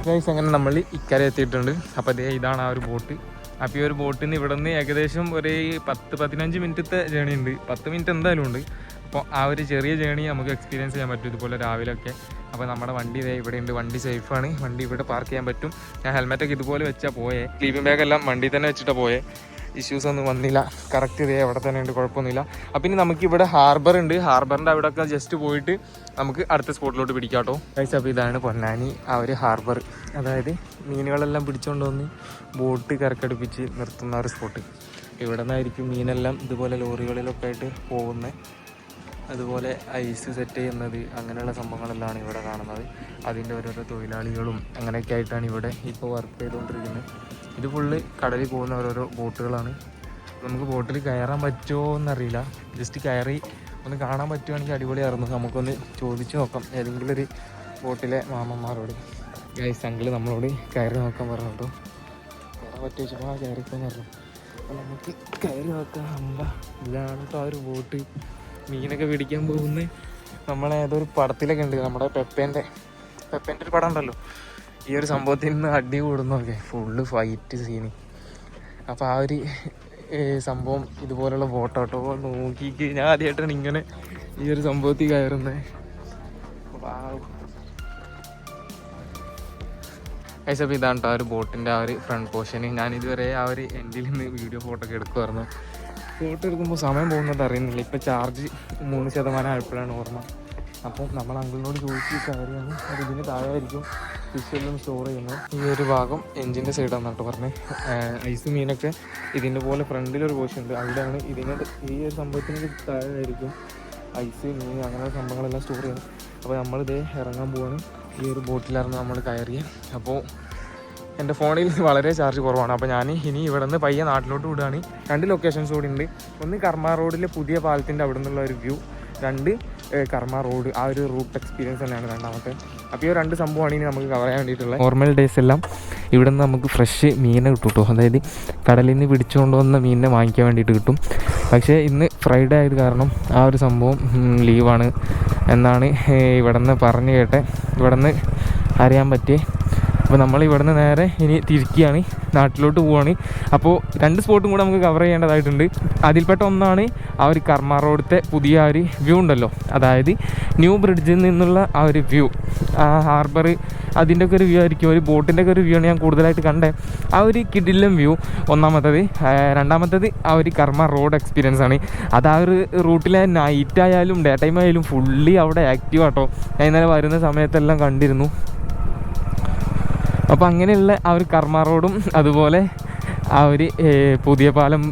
ഗൈസ് അങ്ങനെ നമ്മൾ ഇക്കരെ എത്തിയിട്ടുണ്ട്. അപ്പോൾ അതേ ഇതാണ് ആ ഒരു ബോട്ട്. അപ്പോൾ ഈ ഒരു ബോട്ടിൽ നിന്ന് ഇവിടെ നിന്ന് ഏകദേശം ഒരു 10-15 മിനിറ്റത്തെ ജേണി ഉണ്ട്, 10 മിനിറ്റ് എന്തായാലും ഉണ്ട്. അപ്പോൾ ആ ഒരു ചെറിയ ജേണി നമുക്ക് എക്സ്പീരിയൻസ് ചെയ്യാൻ പറ്റും ഇതുപോലെ രാവിലെയൊക്കെ. അപ്പോൾ നമ്മുടെ വണ്ടി ഇതേ ഇവിടെ ഉണ്ട്, വണ്ടി സേഫാണ്, വണ്ടി ഇവിടെ പാർക്ക് ചെയ്യാൻ പറ്റും. ഞാൻ ഹെൽമെറ്റൊക്കെ ഇതുപോലെ വെച്ചാൽ പോയേ, സ്ലീപ്പിംഗ് ബാഗെല്ലാം വണ്ടി തന്നെ വെച്ചിട്ടാണ് പോയേ, ഇഷ്യൂസ് ഒന്നും വന്നില്ല. കറക്റ്റ് ഇതേ അവിടെ തന്നെ ഉണ്ട്, കുഴപ്പമൊന്നുമില്ല. അപ്പം ഇനി നമുക്കിവിടെ ഹാർബർ ഉണ്ട്, ഹാർബറിൻ്റെ അവിടെയൊക്കെ ജസ്റ്റ് പോയിട്ട് നമുക്ക് അടുത്ത സ്പോട്ടിലോട്ട് പിടിക്കാം കേട്ടോ. ഗൈസ് അപ്പോൾ ഇതാണ് പൊന്നാനി ആ ഒരു ഹാർബർ, അതായത് മീനുകളെല്ലാം പിടിച്ചുകൊണ്ട് വന്ന് ബോട്ട് കരക്കടുപ്പിച്ച് നിർത്തുന്ന ഒരു സ്പോട്ട്. ഇവിടെ നിന്നായിരിക്കും മീനെല്ലാം ഇതുപോലെ ലോറികളിലൊക്കെ ആയിട്ട് പോകുന്നത്. അതുപോലെ ഐസ് സെറ്റ് ചെയ്യുന്നത്, അങ്ങനെയുള്ള സംഭവങ്ങളെല്ലാം ഇവിടെ കാണുന്നത്. അതിൻ്റെ ഓരോരോ തൊഴിലാളികളും അങ്ങനെയൊക്കെ ആയിട്ടാണ് ഇവിടെ ഇപ്പോൾ വർക്ക് ചെയ്തുകൊണ്ടിരിക്കുന്നത്. ഇത് ഫുള്ള് കടലിൽ പോകുന്ന ഓരോരോ ബോട്ടുകളാണ്. നമുക്ക് ബോട്ടിൽ കയറാൻ പറ്റുമോ എന്നറിയില്ല, ജസ്റ്റ് കയറി ഒന്ന് കാണാൻ പറ്റുവാണെങ്കിൽ അടിപൊളിയായിരുന്നു. നമുക്കൊന്ന് ചോദിച്ചു നോക്കാം ഏതെങ്കിലും ഒരു ബോട്ടിലെ മാമന്മാരോട്. ഗൈസ് അങ്കിള് നമ്മളോട് കയറി നോക്കാൻ പറഞ്ഞു കേട്ടോ. കയറാൻ പറ്റി വെച്ചപ്പോൾ കയറിപ്പോന്ന് പറഞ്ഞു. അപ്പോൾ നമുക്ക് കയറി നോക്കാം. ഇതാണ് കേട്ടോ ആ ഒരു ബോട്ട്. മീനൊക്കെ പിടിക്കാൻ പോകുന്നത് നമ്മളേതൊരു പടത്തിലൊക്കെ ഉണ്ട്, നമ്മുടെ പെപ്പേൻ്റെ ഒരു പടം ഉണ്ടല്ലോ. ഈ ഒരു സംഭവത്തിൽ നിന്ന് അടി കൂടുന്നൊക്കെ ഫുള്ള് ഫൈറ്റ് സീന്. അപ്പോൾ ആ ഒരു സംഭവം ഇതുപോലുള്ള ബോട്ടോട്ടോ നോക്കിക്ക് ഞാൻ ആദ്യമായിട്ടാണ് ഇങ്ങനെ ഈ ഒരു സംഭവത്തിൽ കയറുന്നത്. അപ്പോൾ ഇതാണ് കേട്ടോ ആ ഒരു ബോട്ടിൻ്റെ ആ ഒരു ഫ്രണ്ട് പോർഷന്. ഞാനിതുവരെ ആ ഒരു എൻഡിൽ നിന്ന് വീഡിയോ ഫോട്ടോ ഒക്കെ എടുക്കുമായിരുന്നു. ഫോട്ടോ എടുക്കുമ്പോൾ സമയം പോകുന്നത് അറിയുന്നില്ല. ഇപ്പം ചാർജ് 3% ആയപ്പോഴാണ് ഓർമ്മ. അപ്പം നമ്മൾ അങ്കിളിനോട് ചോദിച്ച് കാര്യമാണ് അത് ഇതിന് താഴെയായിരിക്കും ഫിഷെല്ലാം സ്റ്റോർ ചെയ്യുന്നത്. ഈ ഒരു ഭാഗം എൻജിൻ്റെ സൈഡാണ് കേട്ടോ പറഞ്ഞത്. ഐസ് മീനൊക്കെ ഇതിൻ്റെ പോലെ ഫ്രണ്ടിലൊരു പോർഷൻ ഉണ്ട്, അവിടെയാണ് ഇതിന് ഈ ഒരു സംഭവത്തിന് താഴെയായിരിക്കും ഐസ് മീൻ അങ്ങനെയുള്ള സംഭവങ്ങളെല്ലാം സ്റ്റോർ ചെയ്യുന്നത്. അപ്പോൾ നമ്മളിതേ ഇറങ്ങാൻ പോവാണ്. ഈ ഒരു ബോട്ടിലായിരുന്നു നമ്മൾ കയറിയത്. അപ്പോൾ എൻ്റെ ഫോണിൽ വളരെ ചാർജ് കുറവാണ്. അപ്പോൾ ഞാൻ ഇനി ഇവിടെ നിന്ന് പയ്യെ നാട്ടിലോട്ട് വിടുകയാണ്. 2 ലൊക്കേഷൻസ് കൂടി ഉണ്ട്. ഒന്ന് കർമ്മ റോഡിലെ പുതിയ പാലത്തിൻ്റെ അവിടെ നിന്നുള്ള ഒരു വ്യൂ, 2 കർമ്മ റോഡ് ആ ഒരു റൂട്ട് എക്സ്പീരിയൻസ് തന്നെയാണ് രണ്ടാമത്തെ. അപ്പോൾ ഈ 2 സംഭവമാണ് ഇനി നമുക്ക് കവർ ചെയ്യാൻ വേണ്ടിയിട്ടുള്ളത്. നോർമൽ ഡേയ്സ് എല്ലാം ഇവിടെ നിന്ന് നമുക്ക് ഫ്രഷ് മീനെ കിട്ടും കേട്ടോ. അതായത് കടലിൽ നിന്ന് പിടിച്ചുകൊണ്ട് വന്ന മീനിനെ വാങ്ങിക്കാൻ വേണ്ടിയിട്ട് കിട്ടും. പക്ഷേ ഇന്ന് ഫ്രൈഡേ ആയത് കാരണം ആ ഒരു സംഭവം ലീവാണ് എന്നാണ് ഇവിടെ നിന്ന് പറഞ്ഞു കേട്ടെ, ഇവിടെ നിന്ന് അറിയാൻ പറ്റിയേ. അപ്പോൾ നമ്മൾ ഇവിടെ നിന്ന് നേരെ ഇനി തിരിക്കുകയാണ്, നാട്ടിലോട്ട് പോവുകയാണ്. അപ്പോൾ 2 സ്പോട്ടും കൂടെ നമുക്ക് കവർ ചെയ്യേണ്ടതായിട്ടുണ്ട്. അതിൽപ്പെട്ട ഒന്നാണ് ആ ഒരു കർമ്മ റോഡത്തെ പുതിയ ആ ഒരു വ്യൂ ഉണ്ടല്ലോ, അതായത് ന്യൂ ബ്രിഡ്ജിൽ നിന്നുള്ള ആ ഒരു വ്യൂ, ആ ഹാർബർ അതിൻ്റെ ഒക്കെ ഒരു വ്യൂ ആയിരിക്കും. ഒരു ബോട്ടിൻ്റെ ഒക്കെ ഒരു വ്യൂ ആണ് ഞാൻ കൂടുതലായിട്ട് കണ്ടത്. ആ ഒരു കിടിലം വ്യൂ ഒന്നാമത്തത്. രണ്ടാമത്തത് ആ ഒരു കർമ്മ റോഡ് എക്സ്പീരിയൻസ് ആണ്. അത് ആ ഒരു റൂട്ടിലെ നൈറ്റ് ആയാലും ഡേ ടൈം ആയാലും ഫുള്ളി അവിടെ ആക്റ്റീവ് ആട്ടോ. ഞാൻ ഇന്നലെ വരുന്ന സമയത്തെല്ലാം കണ്ടിരുന്നു. അപ്പോൾ അങ്ങനെയുള്ള ആ ഒരു കർമ്മ റോഡും അതുപോലെ ആ ഒരു പുതിയ പാലം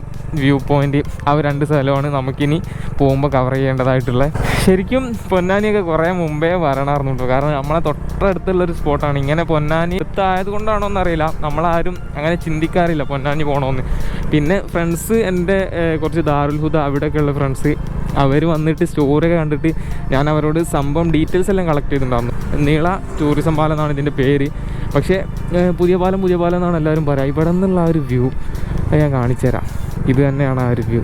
വ്യൂ പോയിൻ്റ്, ആ 2 സ്ഥലമാണ് നമുക്കിനി പോകുമ്പോൾ കവർ ചെയ്യേണ്ടതായിട്ടുള്ളത്. ശരിക്കും പൊന്നാനിയൊക്കെ കുറേ മുമ്പേ വരണമായിരുന്നു കേട്ടോ. കാരണം നമ്മളെ തൊട്ടടുത്തുള്ളൊരു സ്പോട്ടാണ്. ഇങ്ങനെ പൊന്നാനി അടുത്തായത് കൊണ്ടാണോ എന്നറിയില്ല, നമ്മളാരും അങ്ങനെ ചിന്തിക്കാറില്ല പൊന്നാനി പോകണമെന്ന്. പിന്നെ ഫ്രണ്ട്സ്, എൻ്റെ കുറച്ച് ദാറുൽ ഹുദ അവിടെയൊക്കെയുള്ള ഫ്രണ്ട്സ്, അവർ വന്നിട്ട് സ്റ്റോറിയൊക്കെ കണ്ടിട്ട് ഞാൻ അവരോട് സംഭവം ഡീറ്റെയിൽസ് എല്ലാം കളക്ട് ചെയ്തിട്ടുണ്ടായിരുന്നു. നീള ടൂറിസം പാലം എന്നാണ് ഇതിൻ്റെ പേര്. പക്ഷേ പുതിയ പാലം എന്നാണ് എല്ലാവരും പറയുക. ഇവിടെ നിന്നുള്ള ആ ഒരു വ്യൂ ഞാൻ കാണിച്ചു തരാം. ഇത് തന്നെയാണ് ആ ഒരു വ്യൂ.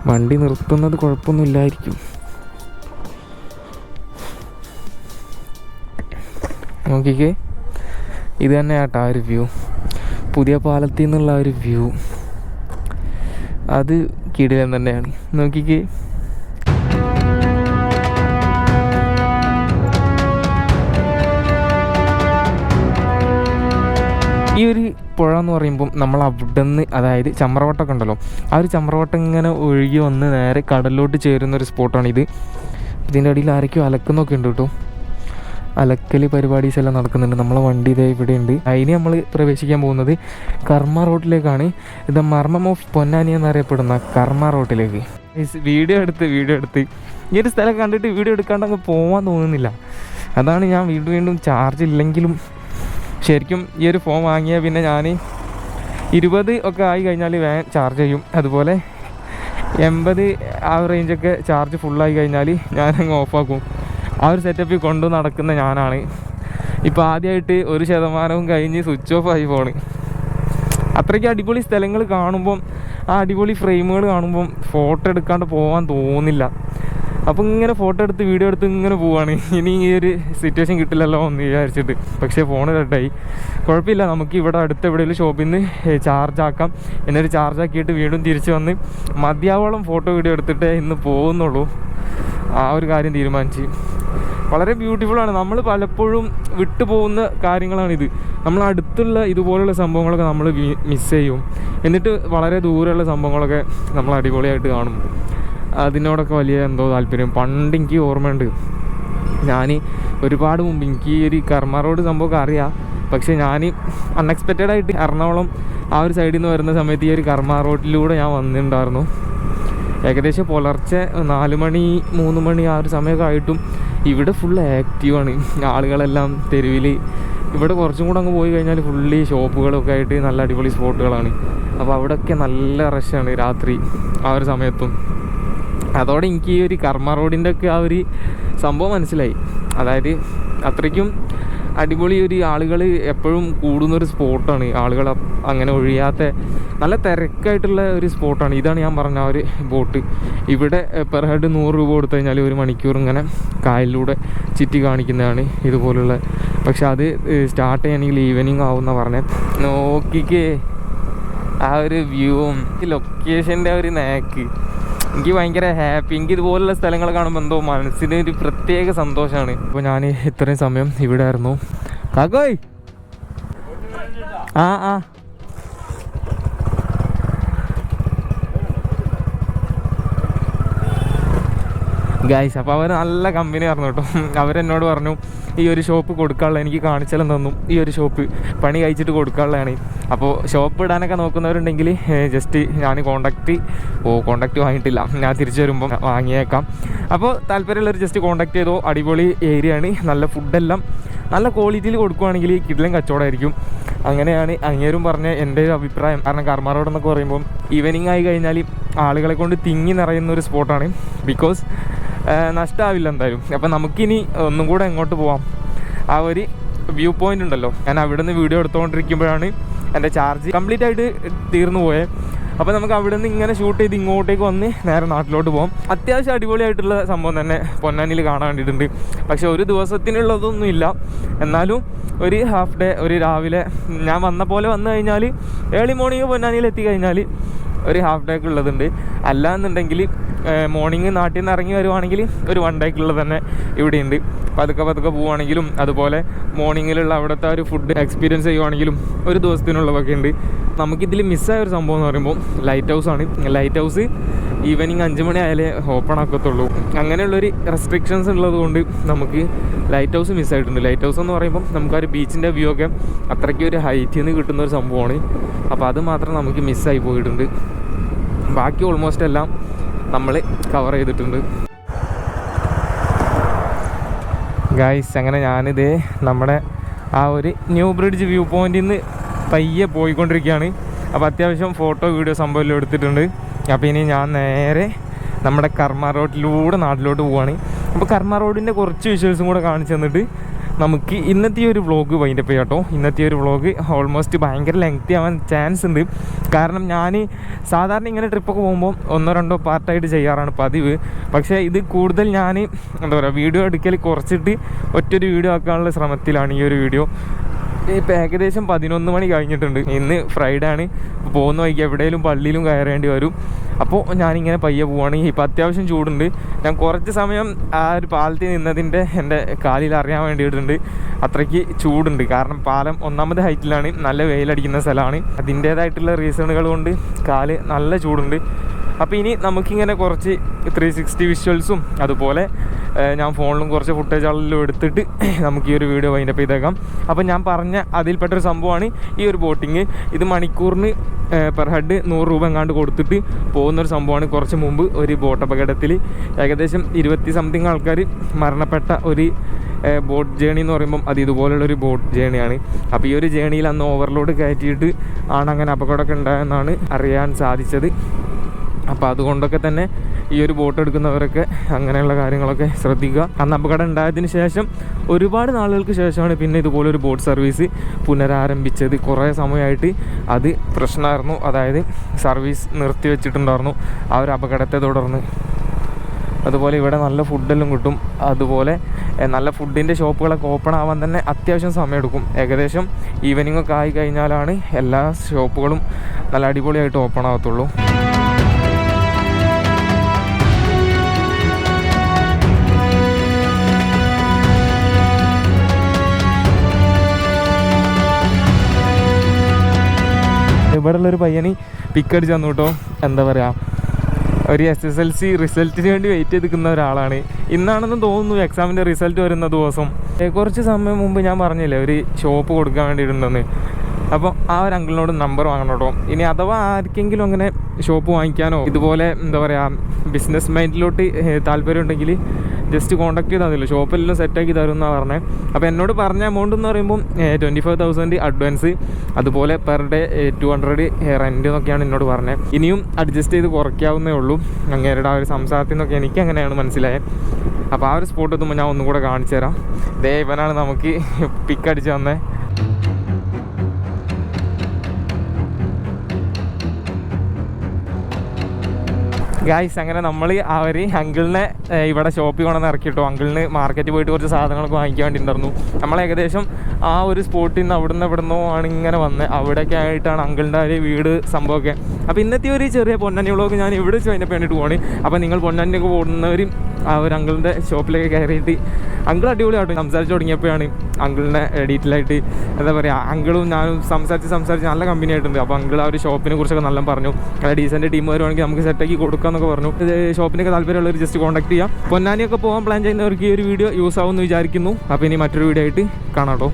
വണ്ടി നിർത്തുന്നത് കുഴപ്പമൊന്നുമില്ലായിരിക്കും. നോക്കിക്കേ, ഇത് തന്നെയാട്ടോ ആ ഒരു വ്യൂ, പുതിയ പാലത്തിൽ നിന്നുള്ള ആ ഒരു വ്യൂ. അത് കിടിലൻ തന്നെയാണ്. നോക്കിക്കേ, ഈ ഒരു പുഴ എന്ന് പറയുമ്പം നമ്മൾ അവിടെ നിന്ന്, അതായത് ചമ്രവട്ടമൊക്കെ ഉണ്ടല്ലോ, ആ ഒരു ചമ്രവട്ടം ഇങ്ങനെ ഒഴുകി വന്ന് നേരെ കടലിലോട്ട് ചേരുന്നൊരു സ്പോട്ടാണിത്. ഇതിൻ്റെ അടിയിൽ ആരൊക്കെയോ അലക്കുന്നൊക്കെ ഉണ്ട് കേട്ടോ. അലക്കൽ പരിപാടീസ് എല്ലാം നടക്കുന്നുണ്ട്. നമ്മളെ വണ്ടി ഇതേ ഇവിടെ ഉണ്ട്. അതിന് നമ്മൾ പ്രവേശിക്കാൻ പോകുന്നത് കർമ്മ റോഡിലേക്കാണ്. ഇത് മർമ്മം ഓഫ് പൊന്നാനി എന്നറിയപ്പെടുന്ന കർമ്മ റോഡിലേക്ക്. വീഡിയോ എടുത്ത് ഈ ഒരു സ്ഥലം കണ്ടിട്ട് വീഡിയോ എടുക്കാണ്ട് അങ്ങ് പോകാൻ തോന്നുന്നില്ല. അതാണ് ഞാൻ വീണ്ടും ചാർജ് ഇല്ലെങ്കിലും ശരിക്കും ഈ ഒരു ഫോൺ വാങ്ങിയാൽ പിന്നെ ഞാൻ 20 ഒക്കെ ആയി കഴിഞ്ഞാൽ വേഗം ചാർജ് ചെയ്യും. അതുപോലെ 80 ആ റേഞ്ചൊക്കെ ചാർജ് ഫുള്ളായി കഴിഞ്ഞാൽ ഞാനങ്ങ് ഓഫാക്കും. ആ ഒരു സെറ്റപ്പിൽ കൊണ്ടു നടക്കുന്ന ഞാനാണ്. ഇപ്പോൾ ആദ്യമായിട്ട് 1% കഴിഞ്ഞ് സ്വിച്ച് ഓഫ് ആയി ഫോണ്. അത്രയ്ക്ക് അടിപൊളി സ്ഥലങ്ങൾ കാണുമ്പം, ആ അടിപൊളി ഫ്രെയിമുകൾ കാണുമ്പം ഫോട്ടോ എടുക്കാണ്ട് പോകാൻ തോന്നില്ല. അപ്പം ഇങ്ങനെ ഫോട്ടോ എടുത്ത് വീഡിയോ എടുത്ത് ഇങ്ങനെ പോവാണ്. ഇനി ഈ ഒരു സിറ്റുവേഷൻ കിട്ടില്ലല്ലോ എന്ന് വിചാരിച്ചിട്ട്. പക്ഷേ ഫോൺ റെഡായി. കുഴപ്പമില്ല, നമുക്ക് ഇവിടെ അടുത്ത് എവിടെയെങ്കിലും ഷോപ്പിൽ നിന്ന് ചാർജ് ആക്കാം. എന്നിട്ട് ചാർജ് ആക്കിയിട്ട് വീണ്ടും തിരിച്ച് വന്ന് മതിയാവോളം ഫോട്ടോ വീഡിയോ എടുത്തിട്ടേ ഇന്ന് പോകുന്നുള്ളൂ. ആ ഒരു കാര്യം തീരുമാനിച്ച്. വളരെ ബ്യൂട്ടിഫുള്ളാണ്. നമ്മൾ പലപ്പോഴും വിട്ടു പോകുന്ന കാര്യങ്ങളാണിത്. നമ്മൾ അടുത്തുള്ള ഇതുപോലുള്ള സംഭവങ്ങളൊക്കെ നമ്മൾ മിസ് ചെയ്യും. എന്നിട്ട് വളരെ ദൂരെയുള്ള സംഭവങ്ങളൊക്കെ നമ്മൾ അടിപൊളിയായിട്ട് കാണും. അതിനോടൊക്കെ വലിയ എന്തോ താല്പര്യം. പണ്ട് എനിക്ക് ഓർമ്മയുണ്ട്, ഞാൻ ഒരുപാട് മുമ്പ് എനിക്ക് ഈ ഒരു കർമ്മ റോഡ് സംഭവമൊക്കെ അറിയാം. പക്ഷേ ഞാൻ അൺഎക്സ്പെക്റ്റഡായിട്ട് എറണാകുളം ആ ഒരു സൈഡിൽ നിന്ന് വരുന്ന സമയത്ത് ഈ ഒരു കർമ്മ റോഡിലൂടെ ഞാൻ വന്നിട്ടുണ്ടായിരുന്നു. ഏകദേശം പുലർച്ചെ 4 മണി 3 മണി ആ ഒരു സമയമൊക്കെ ആയിട്ടും ഇവിടെ ഫുൾ ആക്റ്റീവാണ്. ആളുകളെല്ലാം തെരുവിൽ ഇവിടെ കുറച്ചും കൂടെ അങ്ങ് പോയി കഴിഞ്ഞാൽ ഫുള്ളി ഷോപ്പുകളൊക്കെ ആയിട്ട് നല്ല അടിപൊളി സ്പോട്ടുകളാണ്. അപ്പോൾ അവിടെയൊക്കെ നല്ല റഷാണ് രാത്രി ആ ഒരു സമയത്തും. അതോടെ എനിക്ക് ഈ ഒരു കർമ്മ റോഡിൻ്റെ ഒക്കെ ആ ഒരു സംഭവം മനസ്സിലായി. അതായത് അത്രയ്ക്കും അടിപൊളി ഒരു ആളുകൾ എപ്പോഴും കൂടുന്നൊരു സ്പോട്ടാണ്. ആളുകൾ അങ്ങനെ ഒഴിയാത്ത നല്ല തിരക്കായിട്ടുള്ള ഒരു സ്പോട്ടാണ്. ഇതാണ് ഞാൻ പറഞ്ഞ ആ ഒരു ബോട്ട്. ഇവിടെ പെർ ഹെഡ് 100 രൂപ കൊടുത്തു കഴിഞ്ഞാൽ 1 മണിക്കൂർ ഇങ്ങനെ കായലിലൂടെ ചുറ്റി കാണിക്കുന്നതാണ് ഇതുപോലുള്ള. പക്ഷെ അത് സ്റ്റാർട്ട് ചെയ്യണമെങ്കിൽ ഈവനിങ് ആവുമെന്നാണ് പറഞ്ഞത്. നോക്കിക്കേ ആ ഒരു വ്യൂവും ലൊക്കേഷൻ്റെ ഒരു നാക്ക്, എനിക്ക് ഭയങ്കര ഹാപ്പി. എനിക്ക് ഇതുപോലുള്ള സ്ഥലങ്ങൾ കാണുമ്പോൾ എന്തോ മനസ്സിന് ഒരു പ്രത്യേക സന്തോഷമാണ്. അപ്പോൾ ഞാൻ ഇത്രയും സമയം ഇവിടെ ആയിരുന്നു. കാക്കോയ് ആ ഗൈസ്, അപ്പോൾ അവർ നല്ല കമ്പനി ആയിരുന്നു കേട്ടോ. അവരെന്നോട് പറഞ്ഞു ഈ ഒരു ഷോപ്പ് കൊടുക്കാനുള്ള, എനിക്ക് കാണിച്ചാലും തന്നു ഈ ഒരു ഷോപ്പ് പണി കഴിച്ചിട്ട് കൊടുക്കാനുള്ളതാണ്. അപ്പോൾ ഷോപ്പ് ഇടാനൊക്കെ നോക്കുന്നവരുണ്ടെങ്കിൽ ജസ്റ്റ് ഞാൻ കോണ്ടാക്റ്റ് വാങ്ങിയിട്ടില്ല, ഞാൻ തിരിച്ചു വരുമ്പം വാങ്ങിയേക്കാം. അപ്പോൾ താല്പര്യമുള്ളവർ ജസ്റ്റ് കോണ്ടാക്ട് ചെയ്തോ. അടിപൊളി ഏരിയയാണ്, നല്ല ഫുഡെല്ലാം നല്ല ക്വാളിറ്റിയിൽ കൊടുക്കുകയാണെങ്കിൽ കിടിലൻ കച്ചവടമായിരിക്കും. അങ്ങനെയാണ് അങ്ങേരും പറഞ്ഞ എൻ്റെ ഒരു അഭിപ്രായം. കാരണം കർമ്മ റോഡ് എന്നൊക്കെ പറയുമ്പം ഈവനിങ് ആയി കഴിഞ്ഞാൽ ആളുകളെ കൊണ്ട് തിങ്ങി നിറയുന്ന ഒരു സ്പോട്ടാണ്. ബിക്കോസ് നഷ്ടമാവില്ല എന്തായാലും. അപ്പം നമുക്കിനി ഒന്നും കൂടെ എങ്ങോട്ട് പോവാം, ആ ഒരു വ്യൂ പോയിൻ്റ് ഉണ്ടല്ലോ. ഞാൻ അവിടെ നിന്ന് വീഡിയോ എടുത്തുകൊണ്ടിരിക്കുമ്പോഴാണ് എൻ്റെ ചാർജ് കംപ്ലീറ്റ് ആയിട്ട് തീർന്നു പോയത്. അപ്പോൾ നമുക്ക് അവിടെ നിന്ന് ഇങ്ങനെ ഷൂട്ട് ചെയ്ത് ഇങ്ങോട്ടേക്ക് വന്ന് നേരെ നാട്ടിലോട്ട് പോകാം. അത്യാവശ്യം അടിപൊളിയായിട്ടുള്ള സംഭവം തന്നെ പൊന്നാനിയിൽ കാണാൻ വേണ്ടിയിട്ടുണ്ട്. പക്ഷേ ഒരു ദിവസത്തിനുള്ളതൊന്നും ഇല്ല. എന്നാലും ഒരു ഹാഫ് ഡേ, ഒരു രാവിലെ ഞാൻ വന്ന പോലെ വന്നു കഴിഞ്ഞാൽ ഏർലി മോർണിംഗ് പൊന്നാനിയിൽ എത്തിക്കഴിഞ്ഞാൽ ഒരു ഹാഫ് ഡേക്ക് ഉള്ളതുണ്ട്. അല്ല എന്നുണ്ടെങ്കിൽ മോർണിംഗ് നാട്ടിൽ നിന്ന് ഇറങ്ങി വരുവാണെങ്കിൽ ഒരു 1 ഡേക്കുള്ളത് തന്നെ ഇവിടെയുണ്ട്. പതുക്കെ പോവുകയാണെങ്കിലും അതുപോലെ മോർണിംഗിലുള്ള അവിടുത്തെ ഒരു ഫുഡ് എക്സ്പീരിയൻസ് ചെയ്യുവാണെങ്കിലും ഒരു ദിവസത്തിനുള്ളതൊക്കെ ഉണ്ട്. നമുക്കിതിൽ മിസ്സായ ഒരു സംഭവം എന്ന് പറയുമ്പോൾ ലൈറ്റ് ഹൗസാണ്. ലൈറ്റ് ഹൗസ് ഈവനിങ് 5 മണി ആയാലേ ഓപ്പൺ ആക്കത്തുള്ളൂ. അങ്ങനെയുള്ളൊരു റെസ്ട്രിക്ഷൻസ് ഉള്ളത് കൊണ്ട് നമുക്ക് ലൈറ്റ് ഹൗസ് മിസ്സായിട്ടുണ്ട്. ലൈറ്റ് ഹൗസ് എന്ന് പറയുമ്പം നമുക്കൊരു ബീച്ചിൻ്റെ വ്യൂ ഒക്കെ അത്രയ്ക്ക് ഒരു ഹൈറ്റിൽ നിന്ന് കിട്ടുന്ന ഒരു സംഭവമാണ്. അപ്പോൾ അത് മാത്രം നമുക്ക് മിസ്സായി പോയിട്ടുണ്ട്. ബാക്കി ഓൾമോസ്റ്റ് എല്ലാം നമ്മൾ കവർ ചെയ്തിട്ടുണ്ട്. ഗൈസ്, അങ്ങനെ ഞാനിത് നമ്മുടെ ആ ഒരു ന്യൂ ബ്രിഡ്ജ് വ്യൂ പോയിന്റിൽ നിന്ന് പയ്യെ പോയിക്കൊണ്ടിരിക്കുകയാണ്. അപ്പോൾ അത്യാവശ്യം ഫോട്ടോ വീഡിയോ സംഭവം എടുത്തിട്ടുണ്ട്. അപ്പോൾ ഇനി ഞാൻ നേരെ നമ്മുടെ കർമ്മ റോഡിലൂടെ നാട്ടിലോട്ട് പോവുകയാണ്. അപ്പോൾ കർമ്മ റോഡിൻ്റെ കുറച്ച് വിഷ്വൽസും കൂടെ കാണിച്ചു തന്നിട്ട് നമുക്ക് ഇന്നത്തെ ഒരു വ്ളോഗ് വൈൻഡപ്പ് ചെയ്യാം കേട്ടോ. ഇന്നത്തെ ഒരു വ്ളോഗ് ഓൾമോസ്റ്റ് ഭയങ്കര ലെങ്തി ആവാൻ ചാൻസ് ഉണ്ട്. കാരണം ഞാൻ സാധാരണ ഇങ്ങനെ ട്രിപ്പൊക്കെ പോകുമ്പോൾ 1-2 പാർട്ടായിട്ട് ചെയ്യാറാണ് പതിവ്. പക്ഷേ ഇത് കൂടുതൽ ഞാൻ എന്താ പറയുക, വീഡിയോ എടുക്കൽ കുറച്ചിട്ട് ഒറ്റൊരു വീഡിയോ ആക്കാനുള്ള ശ്രമത്തിലാണ് ഈ ഒരു വീഡിയോ. ഇപ്പോൾ ഏകദേശം 11 മണി കഴിഞ്ഞിട്ടുണ്ട്. ഇന്ന് ഫ്രൈഡേ ആണ്. പോകുന്ന വഴിക്ക് എവിടെയെങ്കിലും പള്ളിയിലും കയറേണ്ടി വരും. അപ്പോൾ ഞാനിങ്ങനെ പയ്യെ പോവുകയാണ്. ഇപ്പോൾ അത്യാവശ്യം ചൂടുണ്ട്. ഞാൻ കുറച്ച് സമയം ആ ഒരു പാലത്തിൽ നിന്നതിൻ്റെ എൻ്റെ കാലിൽ അറിയാൻ വേണ്ടിയിട്ടുണ്ട്. അത്രയ്ക്ക് ചൂടുണ്ട്. കാരണം പാലം 1ാമത് ഹൈറ്റിലാണ്, നല്ല വെയിലടിക്കുന്ന സ്ഥലമാണ്. അതിൻ്റേതായിട്ടുള്ള റീസണുകൾ കൊണ്ട് കാല് നല്ല ചൂടുണ്ട്. അപ്പോൾ ഇനി നമുക്കിങ്ങനെ കുറച്ച് 360 വിഷ്വൽസും അതുപോലെ ഞാൻ ഫോണിലും കുറച്ച് ഫുട്ടേജുകളിലും എടുത്തിട്ട് നമുക്ക് ഈ ഒരു വീഡിയോ വൈൻഡപ്പ് ചെയ്തേക്കാം. അപ്പോൾ ഞാൻ പറഞ്ഞ അതിൽപ്പെട്ടൊരു സംഭവമാണ് ഈ ഒരു ബോട്ടിങ്. ഇത് മണിക്കൂറിന് പെർ ഹെഡ് 100 രൂപ എങ്ങാണ്ട് കൊടുത്തിട്ട് പോകുന്നൊരു സംഭവമാണ്. കുറച്ച് മുമ്പ് ഒരു ബോട്ട് അപകടത്തിൽ ഏകദേശം 20-something ആൾക്കാർ മരണപ്പെട്ട ഒരു ബോട്ട് ജേണി എന്ന് പറയുമ്പം അത് ഇതുപോലുള്ളൊരു ബോട്ട് ജേണിയാണ്. അപ്പോൾ ഈ ഒരു ജേണിയിൽ അന്ന് ഓവർലോഡ് കയറ്റിയിട്ട് ആണ് അങ്ങനെ അപകടമൊക്കെ ഉണ്ടായെന്നാണ് അറിയാൻ സാധിച്ചത്. അപ്പോൾ അതുകൊണ്ടൊക്കെ തന്നെ ഈ ഒരു ബോട്ട് എടുക്കുന്നവരൊക്കെ അങ്ങനെയുള്ള കാര്യങ്ങളൊക്കെ ശ്രദ്ധിക്കുക. അന്ന് അപകടം ഉണ്ടായതിന് ശേഷം ഒരുപാട് നാളുകൾക്ക് ശേഷമാണ് പിന്നെ ഇതുപോലൊരു ബോട്ട് സർവീസ് പുനരാരംഭിച്ചത്. കുറേ സമയമായിട്ട് അത് പ്രശ്നമായിരുന്നു. അതായത് സർവീസ് നിർത്തിവെച്ചിട്ടുണ്ടായിരുന്നു ആ ഒരു അപകടത്തെ തുടർന്ന്. അതുപോലെ ഇവിടെ നല്ല ഫുഡെല്ലാം കിട്ടും. അതുപോലെ നല്ല ഫുഡിൻ്റെ ഷോപ്പുകളൊക്കെ ഓപ്പൺ ആവാൻ തന്നെ അത്യാവശ്യം സമയമെടുക്കും. ഏകദേശം ഈവനിങ് ഒക്കെ ആയി കഴിഞ്ഞാലാണ് എല്ലാ ഷോപ്പുകളും നല്ല അടിപൊളിയായിട്ട് ഓപ്പൺ ആകത്തുള്ളൂ. ഇവിടെ ഉള്ളൊരു പയ്യന് പിക്കടിച്ച് തന്നു കേട്ടോ. എന്താ പറയുക, ഒരു SSLC റിസൾട്ടിന് വേണ്ടി വെയിറ്റ് ചെയ്ത് നിൽക്കുന്ന ഒരാളാണ്. ഇന്നാണെന്ന് തോന്നുന്നു എക്സാമിൻ്റെ റിസൾട്ട് വരുന്ന ദിവസം. കുറച്ച് സമയം മുമ്പ് ഞാൻ പറഞ്ഞില്ലേ ഒരു ഷോപ്പ് കൊടുക്കാൻ വേണ്ടിയിട്ടുണ്ടെന്ന്. അപ്പോൾ ആ ഒരു അങ്കിളിനോട് നമ്പർ വാങ്ങണം കേട്ടോ. ഇനി അഥവാ ആർക്കെങ്കിലും അങ്ങനെ ഷോപ്പ് വാങ്ങിക്കാനോ ഇതുപോലെ എന്താ പറയുക ബിസിനസ് മൈൻഡിലോട്ട് താല്പര്യം ഉണ്ടെങ്കിൽ ജസ്റ്റ് കോൺടാക്ട് ചെയ്താൽ മതിയല്ലോ, ഷോപ്പെല്ലാം സെറ്റാക്കി തരുമെന്നാണ് പറഞ്ഞത്. അപ്പോൾ എന്നോട് പറഞ്ഞ എമൗണ്ട് എന്ന് പറയുമ്പോൾ 25,000 അഡ്വാൻസ്, അതുപോലെ പെർ ഡേ 200 റെൻറ്റ് എന്നൊക്കെയാണ് എന്നോട് പറഞ്ഞത്. ഇനിയും അഡ്ജസ്റ്റ് ചെയ്ത് കുറയ്ക്കാവുന്നേ ഉള്ളൂ. അങ്ങേരുടെ ആ ഒരു സംസാരത്തിൽ നിന്നൊക്കെ എനിക്ക് അങ്ങനെയാണ് മനസ്സിലായത്. അപ്പോൾ ആ ഒരു സ്പോട്ട് എത്തുമ്പോൾ ഞാൻ ഒന്നും കൂടെ കാണിച്ചു തരാം. ദേ ഇവനാണ് നമുക്ക് പിക്ക് അടിച്ച് വന്നത്. ഗായ്സ്, അങ്ങനെ നമ്മൾ ആ ഒരു അങ്കിളിനെ ഇവിടെ ഷോപ്പിൽ കൊണ്ടുവന്ന് ഇറക്കിട്ടോ. അങ്കിളിന് മാർക്കറ്റിൽ പോയിട്ട് കുറച്ച് സാധനങ്ങളൊക്കെ വാങ്ങിക്കാൻ വേണ്ടിയിട്ടുണ്ടായിരുന്നു. നമ്മൾ ഏകദേശം ആ ഒരു സ്പോട്ടിൽ നിന്ന് ഇവിടുന്നോ ആണ് ഇങ്ങനെ വന്നത്. അവിടെയൊക്കെ ആയിട്ടാണ് അങ്കിളിൻ്റെ ഒരു വീട് സംഭവമൊക്കെ. അപ്പോൾ ഇന്നത്തെ ഒരു ചെറിയ പൊന്നാനി വ്ളോഗ് ഞാൻ ഇവിടെ വെച്ച് അതിൻ്റെ വേണ്ടിയിട്ട് പോവാണ്. അപ്പോൾ നിങ്ങൾ പൊന്നാനിയൊക്കെ പോകുന്നവർ ആ ഒരു അങ്കിളിൻ്റെ ഷോപ്പിലേക്ക് കയറിയിട്ട് അങ്കിൾ അടിപൊളിയായിട്ട് സംസാരിച്ച് തുടങ്ങിയപ്പോഴാണ് അങ്കിളിനെ ഡീറ്റെയിൽ ആയിട്ട് എന്താ പറയുക, അങ്കിളും ഞാനും സംസാരിച്ച് നല്ല കമ്പനി ആയിട്ടുണ്ട്. അപ്പോൾ അങ്കിൾ ആ ഒരു ഷോപ്പിനെ കുറിച്ചൊക്കെ നല്ല പറഞ്ഞു. ഡീസൻറ്റ് ടീം വരുവാണെങ്കിൽ നമുക്ക് സെറ്റാക്കി കൊടുക്കാമെന്നൊക്കെ പറഞ്ഞു. ഷോപ്പിനൊക്കെ താല്പര്യമുള്ളവർ ജസ്റ്റ് കോൺടാക്ട് ചെയ്യാം. പൊന്നാനിയൊക്കെ പോകാൻ പ്ലാൻ ചെയ്യുന്നവർക്ക് ഈ ഒരു വീഡിയോ യൂസ് ആവുമെന്ന് വിചാരിക്കുന്നു. അപ്പോൾ ഇനി മറ്റൊരു വീഡിയോ ആയിട്ട് കാണാം കേട്ടോ.